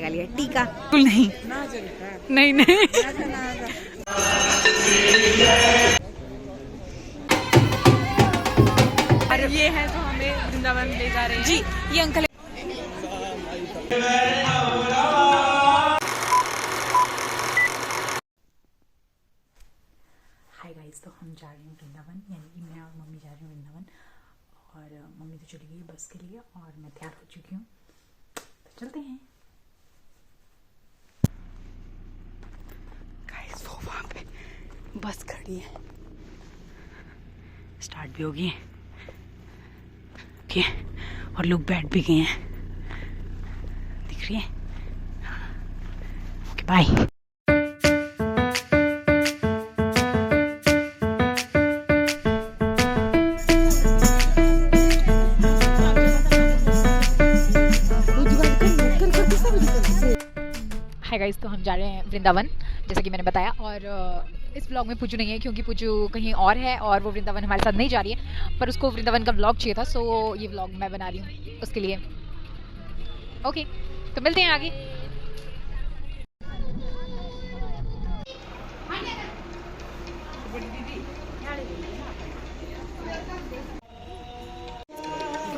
लगा लिया टीका। नहीं नहीं नहीं अरे ये है तो हमें वृंदावन ले जा रहे हैं जी। ये अंकल हाय गाइस, तो हम जा रहे हैं वृंदावन, यानी कि मैं और मम्मी जा रहे हैं वृंदावन। और मम्मी तो चली गई बस के लिए और मैं तैयार हो चुकी हूँ, तो चलते हैं। गाइस वो वहाँ पे बस खड़ी है, स्टार्ट भी हो गई है और लोग बैठ भी गए हैं, दिख रही है। Okay bye. हाय गाइस, तो हम जा रहे हैं वृंदावन जैसे कि मैंने बताया। और इस व्लॉग में पूजू नहीं है क्योंकि पूजू कहीं और है और वो वृंदावन हमारे साथ नहीं जा रही है, पर उसको वृंदावन का व्लॉग चाहिए था, सो ये व्लॉग मैं बना रही हूँ उसके लिए। ओके, तो मिलते हैं आगे।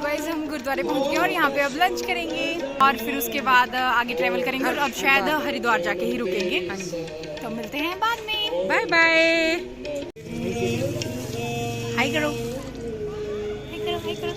गाइस हम गुरुद्वारे पहुंच गए और यहाँ पे अब लंच करेंगे और फिर उसके बाद आगे ट्रैवल करेंगे और अब शायद हरिद्वार जाके ही रुकेंगे। तो मिलते हैं बाद में, बाय बाय। हाय करो, हाय करो, हाय करो।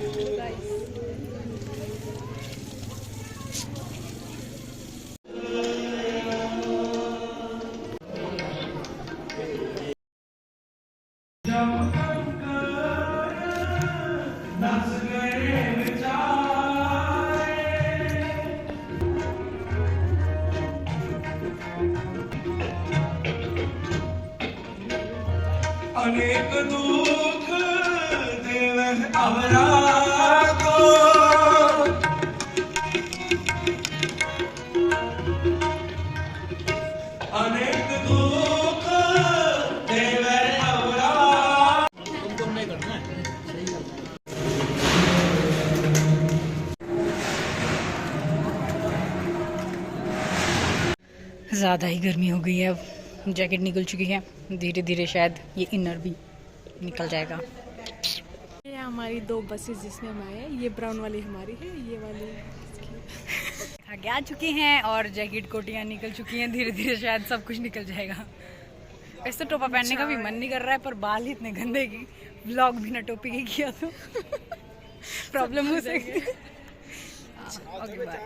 अनेक दुख देवह अवरा को, अनेक दुख देवह अवरा। तुम नहीं करना है, सही है। ज़्यादा ही गर्मी हो गई है, अब जैकेट निकल चुकी है, धीरे धीरे शायद ये इनर भी निकल जाएगा। ये हमारी दो बसेस जिसमें हम आए हैं, ये ब्राउन वाली हमारी है, ये वाली आगे आ चुके हैं और जैकेट कोटियाँ निकल चुकी हैं, धीरे धीरे शायद सब कुछ निकल जाएगा। वैसे तो टोपा पहनने का भी मन नहीं कर रहा है, पर बाल ही इतने गंदे की व्लॉग बिना टोपी के किया तो प्रॉब्लम हो सकती है। Okay bye.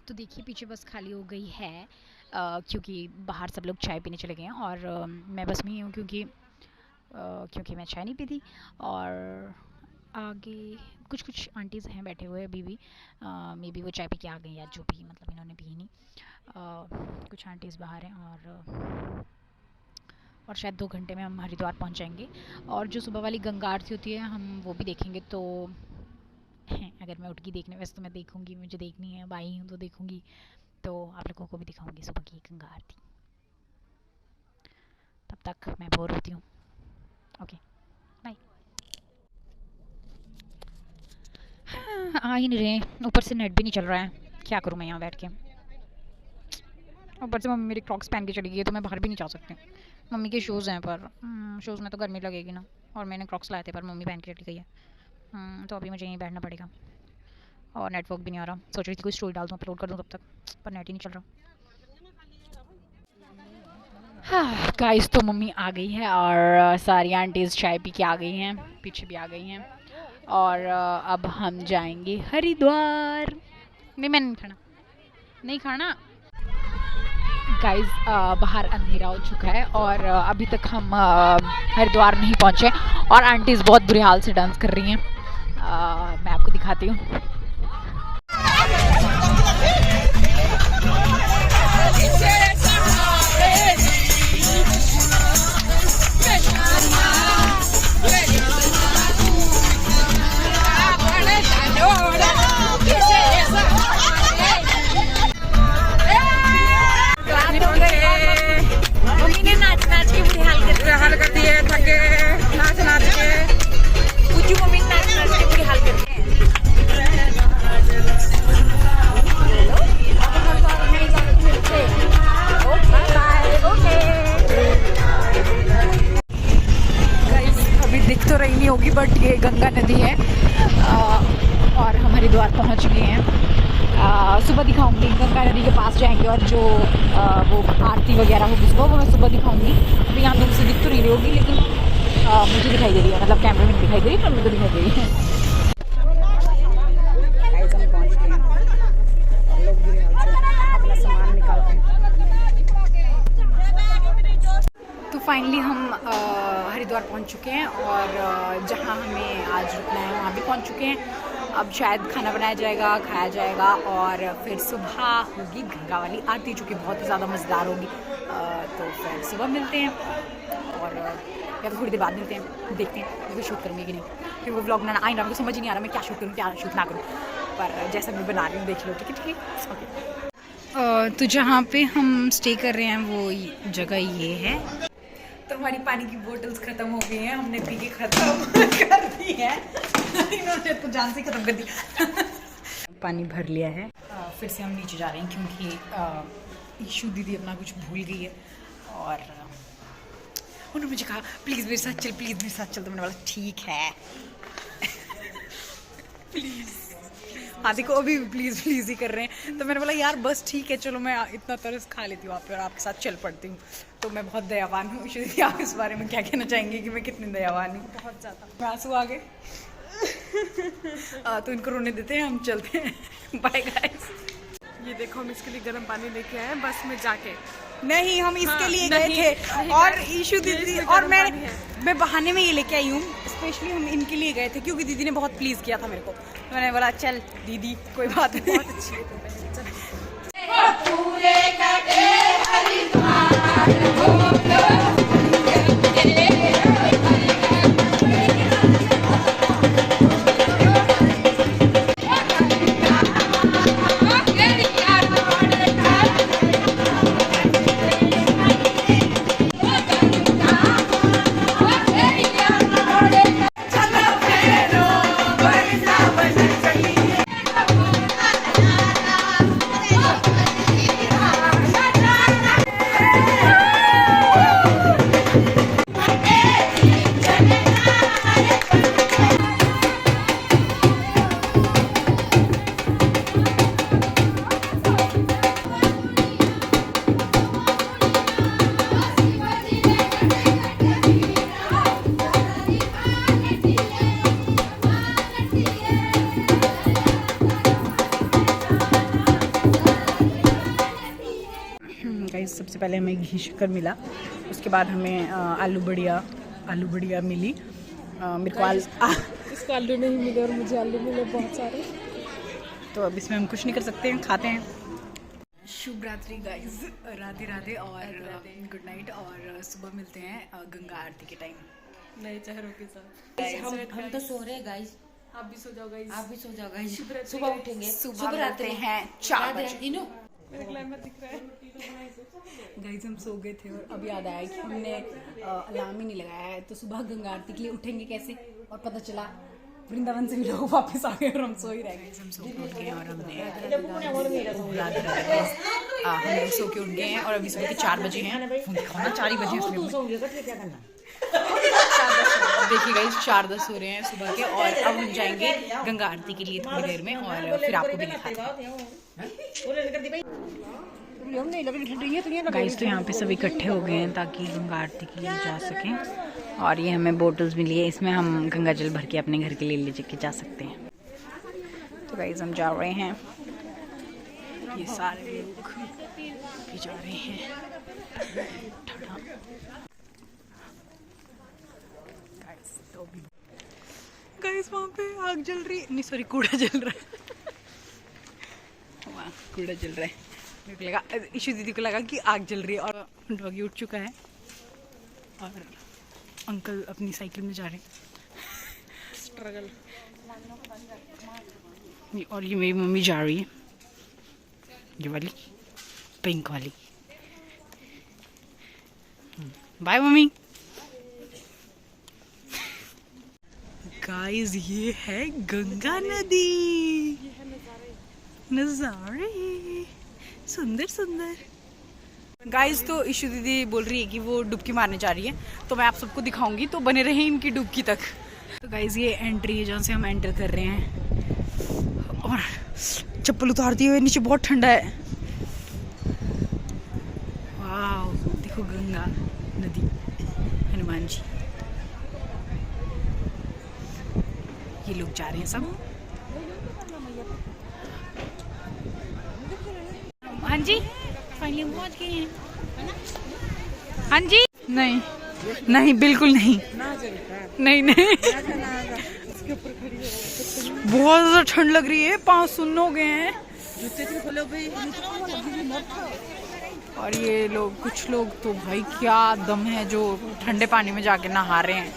तो देखिए पीछे बस खाली हो गई है क्योंकि बाहर सब लोग चाय पीने चले गए हैं और मैं बस में ही हूँ क्योंकि मैं चाय नहीं पीती। और आगे कुछ आंटीज़ हैं बैठे हुए अभी भी, मे बी वो चाय पी के आ गई या जो भी, मतलब इन्होंने पी नहीं। कुछ आंटीज़ बाहर हैं और शायद 2 घंटे में हम हरिद्वार पहुँच जाएंगे। और जो सुबह वाली गंगा आरती होती है हम वो भी देखेंगे। तो अगर मैं उठ के देखने, वैसे तो मैं देखूंगी, मुझे देखनी है, आई हूँ तो देखूंगी, तो आप लोगों को भी दिखाऊंगी सुबह की गंगा आरती। तब तक मैं बोर होती हूँ। Okay bye. आ ही नहीं रहे, ऊपर से नेट भी नहीं चल रहा है, क्या करूँ मैं यहाँ बैठ के। ऊपर से मम्मी मेरी क्रॉक्स पहन के चली गई है तो मैं बाहर भी नहीं जा सकती। मम्मी के शूज़ हैं पर शूज़ में तो गर्मी लगेगी ना, और मैंने क्रॉक्स लाए थे पर मम्मी पहन के चली गई है। तो अभी मुझे यहीं बैठना पड़ेगा और नेटवर्क भी नहीं आ रहा। सोच रही थी कोई स्टोरी डाल दूँ, अपलोड कर दूँ तब तक, पर नेट ही नहीं चल रहा। हाँ गाइस, तो मम्मी आ गई है और सारी आंटीज़ चाय पी के आ गई हैं, पीछे भी आ गई हैं। और अब हम जाएंगे हरिद्वार। नहीं मैंने नहीं खाना गाइस। बाहर अंधेरा हो चुका है और अभी तक हम हरिद्वार नहीं पहुँचे और आंटीज़ बहुत बुरे हाल से डांस कर रही हैं। मैं आपको दिखाती हूँ। बट ये गंगा नदी है। और हम हरिद्वार पहुंच गए हैं। सुबह दिखाऊंगी, गंगा नदी के पास जाएंगे और जो वो आरती वगैरह होगी सुबह, वो मैं सुबह दिखाऊंगी। अभी यहाँ दूर से दिख तो नहीं रही होगी, लेकिन मुझे दिखाई दे रही है, मतलब कैमरे में दिखाई दे रही है, पर मुझे दिखाई दे रही है। फाइनली हम हरिद्वार पहुंच चुके हैं और जहां हमें आज रुकना है वहां भी पहुंच चुके हैं। अब शायद खाना बनाया जाएगा, खाया जाएगा और फिर सुबह होगी गंगा वाली आरती, जो कि बहुत ही ज़्यादा मज़ेदार होगी। तो फिर सुबह मिलते हैं और या तो थोड़ी देर बाद मिलते हैं, देखते हैं वो शूट करूँगी कि नहीं। फिर वो व्लॉग बनाना आई ना, मुझे समझ ही नहीं आ रहा मैं क्या शूट करूँ क्या शूट ना करूँ, पर जैसा मैं बना रही हूँ देख लो। ठीक है ओके। तो जहाँ पे हम स्टे कर रहे हैं वो जगह ये है। तो हमारी पानी की बोतल्स ख़त्म हो गई हैं, हमने पी के ख़त्म कर दी है। इन्होंने तो जान से ख़त्म कर दी। पानी भर लिया है। फिर से हम नीचे जा रहे हैं क्योंकि ईशू दीदी अपना कुछ भूल गई है और उन्होंने मुझे कहा प्लीज़ मेरे साथ चल, प्लीज़ मेरे साथ चल। तो मैंने बोला ठीक है प्लीज़। हाँ देखो अभी प्लीज़ प्लीज़ ही कर रहे हैं, तो मैंने बोला यार बस ठीक है चलो मैं इतना तरस खा लेती हूँ आप पे और आपके साथ चल पड़ती हूँ। तो मैं बहुत दयावान हूँ। ईशू आप इस बारे में क्या कहना चाहेंगे कि मैं कितनी दयावान हूँ? बहुत ज़्यादा। आंसू आ गए। तो इनको रोने देते हैं, हम चलते हैं। Bye guys. ये देखो हम इसके लिए गर्म पानी लेके आए हैं बस में जाके। नहीं हम इसके लिए गए थे और ईशू दीदी और मैं बहाने में ये लेके आई हूँ। स्पेशली हम इनके लिए गए थे क्योंकि दीदी ने बहुत प्लीज़ किया था मेरे को। तो मैंने बोला चल दीदी कोई बात नहीं, बहुत अच्छी सबसे पहले हमें घी शक्कर मिला, उसके बाद हमें आलू बढ़िया मिली। मेरे को इसको आलू नहीं मिले और मुझे आलू मिले बहुत सारे। तो अब इसमें हम कुछ नहीं कर सकते हैं, खाते हैं। शुभ रात्रि गाइस, राधे राधे और गुड नाइट। और सुबह मिलते हैं गंगा आरती के टाइम नए चेहरों के साथ। हम तो सो रहे हैं गाइस, आप भी सो जाओ गाइस, आप भी सो जाओ गाइस। सुबह उठेंगे, सुबह मिलते हैं 4 बजे। मेरे ग्लैमर दिख रहा है। गाइस हम सो गए थे और अब याद आया कि हमने अलार्म ही नहीं लगाया है, तो सुबह गंगा आरती के लिए उठेंगे कैसे? और पता चला वृंदावन से भी लोग वापस आ गए और हम सो ही रह गए। हम सो के उठ गए हैं और हमने सो के उठ गए हैं और अभी सुबह के 4 बजे हैं। 4 ही बजे देखिए गाइस 4:10 हो रहे हैं सुबह के और अब हम जाएंगे गंगा आरती के लिए थोड़ी देर में और फिर आपको भी दिखाते हैं। गाइस तो यहाँ पे सब इकट्ठे हो गए हैं ताकि गंगा आरती के लिए जा सकें और ये हमें बोतल्स मिली है, इसमें हम गंगा जल भर के अपने घर के लिए ले के जा सकते हैं। तो गाइस हम जा रहे हैं, ये सारे लोग भी जा रहे हैं। गाइस वहाँ पे आग जल रही है, नहीं सॉरी कूड़ा जल रहा है। वहाँ कूड़ा जल रहा है। मेरे को लगा ईशू दीदी को लगा कि आग जल रही है और डॉगी उठ चुका है और अंकल अपनी साइकिल में जा रहे हैं। स्ट्रगल। और ये मेरी मम्मी जा रही है, ये वाली पिंक वाली। Bye mummy. गाइस ये है गंगा नदी, नज़ारे सुंदर सुंदर। गाइस तो ईशू दीदी बोल रही है कि वो डुबकी मारने जा रही है, तो मैं आप सबको दिखाऊंगी, तो बने रहे इनकी डुबकी तक। तो गाइज ये एंट्री है जहाँ से हम एंटर कर रहे हैं और चप्पल उतारती हुए नीचे बहुत ठंडा है। वाह देखो गंगा नदी, हनुमान जी, ये लोग जा रहे हैं सब। हाँ जी फाइनली हम पहुंच गए हैं। हाँ जी नहीं नहीं बिल्कुल नहीं नहीं नहीं बहुत ज्यादा ठंड लग रही है, पाँव सुन्न हो गए हैं। और ये लोग कुछ लोग तो भाई क्या दम है जो ठंडे पानी में जाके नहा रहे हैं।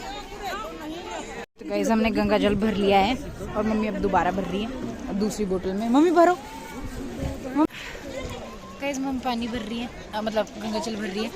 तो गाइस हमने गंगा जल भर लिया है और मम्मी अब दोबारा भर रही है अब दूसरी बोतल में। मम्मी भरो। गाइस मम्मी पानी भर रही है, मतलब गंगा जल भर रही है।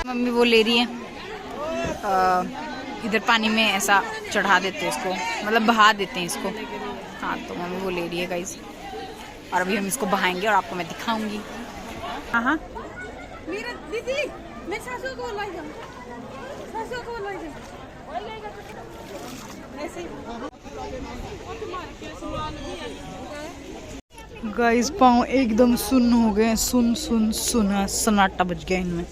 मम्मी वो ले रही है, इधर पानी में ऐसा चढ़ा देते हैं इसको, मतलब बहा देते हैं इसको। हाँ तो मम्मी वो ले रही है गाइस और अभी हम इसको बहाएंगे और आपको मैं दिखाऊंगी। हाँ हाँ गाइस पाँव एकदम सुन्न हो गए, सुन सुन सुना सन्नाटा बज गया इनमें।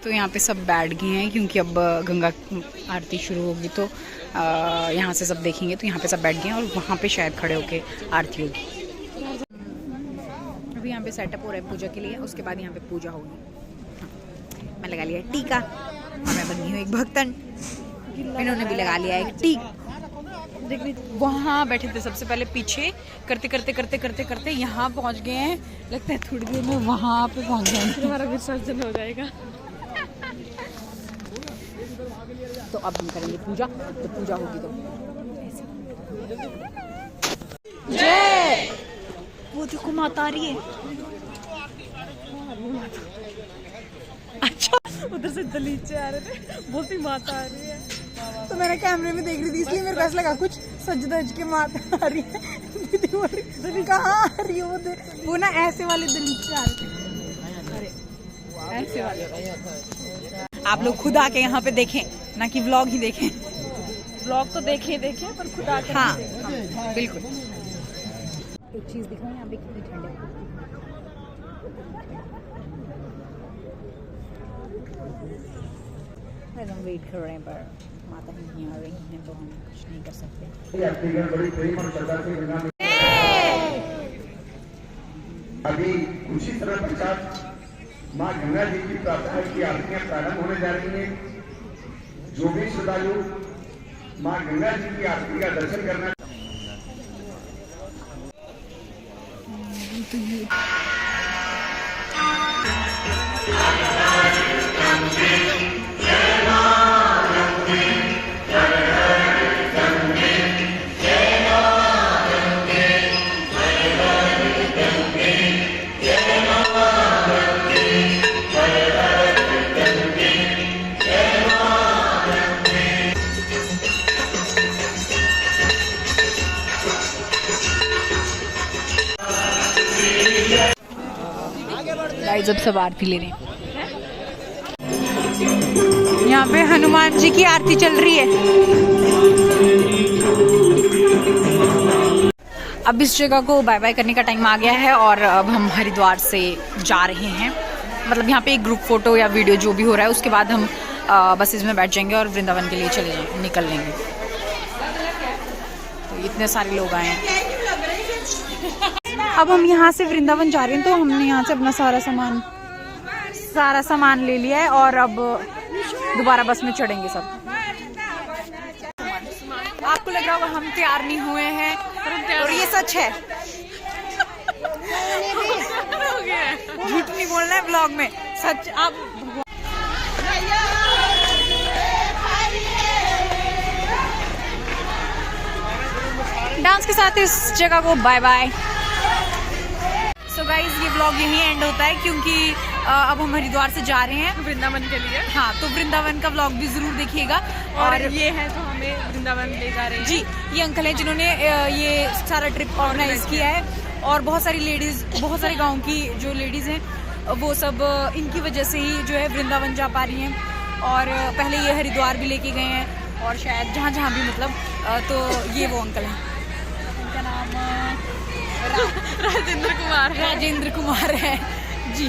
तो यहाँ पे सब बैठ गए हैं क्योंकि अब गंगा आरती शुरू होगी तो यहाँ से सब देखेंगे, तो यहाँ पे सब बैठ गए हैं और वहाँ पे शायद खड़े होके आरती होगी। अभी यहाँ पे सेटअप हो रहा है पूजा के लिए, उसके बाद यहाँ पे पूजा होगी। मैं लगा लिया टीका और मैं बन गई हूँ एक भक्तन। इन्होंने भी लगा लिया एक टीका। वहाँ बैठे थे सबसे पहले, पीछे करते करते करते करते करते यहाँ पहुँच गए हैं। लगता है थोड़ी देर में वहाँ पे पहुँच जाएंगे, हमारा विसर्जन हो जाएगा। तो अब हम करेंगे पूजा, तो पूजा होगी तो जय। वो देखो माता आ रही है। अच्छा उधर से दलीचे आ रहे थे, बोलती माता आ रही है। तो मैंने कैमरे में देख रही थी इसलिए मेरे को ऐसा लगा कुछ सज धज के माता आ रही है। दीदी बोल रही कहाँ आ रही है वो ना ऐसे वाले दलीचे आ रहे थे। अरे ऐसे वाले आप लोग खुद आके यहाँ पे देखें, ना कि व्लॉग ही देखें। ब्लॉग तो देखे पर खुद आके हाँ, हाँ बिल्कुल। एक चीज दिखाऊं यहाँ पे कितनी ठंड है। हम वेट कर रहे हैं पर माता ही नहीं आ रही हैं तो हम कुछ नहीं कर सकते। अभी कुछ ही समय पश्चात माँ गंगा जी की प्रार्थना की आरतियां प्रारंभ होने जा रही हैं। जो भी श्रद्धालु माँ गंगा जी की आरती का दर्शन करना जब सब आरती ले रहे हैं, यहाँ पे हनुमान जी की आरती चल रही है। अब इस जगह को बाय बाय करने का टाइम आ गया है और अब हम हरिद्वार से जा रहे हैं। मतलब यहाँ पे एक ग्रुप फोटो या वीडियो जो भी हो रहा है उसके बाद हम बसेस में बैठ जाएंगे और वृंदावन के लिए निकल लेंगे। तो इतने सारे लोग आए हैं। अब हम यहाँ से वृंदावन जा रहे हैं तो हमने यहाँ से अपना सारा सामान ले लिया है और अब दोबारा बस में चढ़ेंगे सब। आपको लग रहा होगा हम तैयार नहीं हुए हैं और ये सच है। झूठ नहीं बोलना है ब्लॉग में, सच। आप डांस के साथ इस जगह को बाय बाय। सो गाइज ये ब्लॉग यहीं एंड होता है क्योंकि अब हम हरिद्वार से जा रहे हैं वृंदावन के लिए। हाँ, तो वृंदावन का ब्लॉग भी जरूर देखिएगा। और ये है तो हमें वृंदावन ले जा रहे हैं जी, ये अंकल हैं जिन्होंने ये सारा ट्रिप ऑर्गेनाइज किया है और बहुत सारी लेडीज़, बहुत सारे गांव की जो लेडीज़ हैं वो सब इनकी वजह से ही जो है वृंदावन जा पा रही हैं। और पहले ये हरिद्वार भी लेके गए हैं और शायद जहाँ जहाँ भी मतलब तो ये वो अंकल हैं, इनका नाम राजेंद्र कुमार है जी।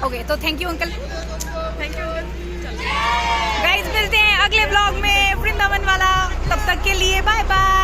ओके, तो thank you uncle. Thank you. Guys मिलते हैं अगले ब्लॉग में वृंदावन वाला, तब तक के लिए बाय बाय।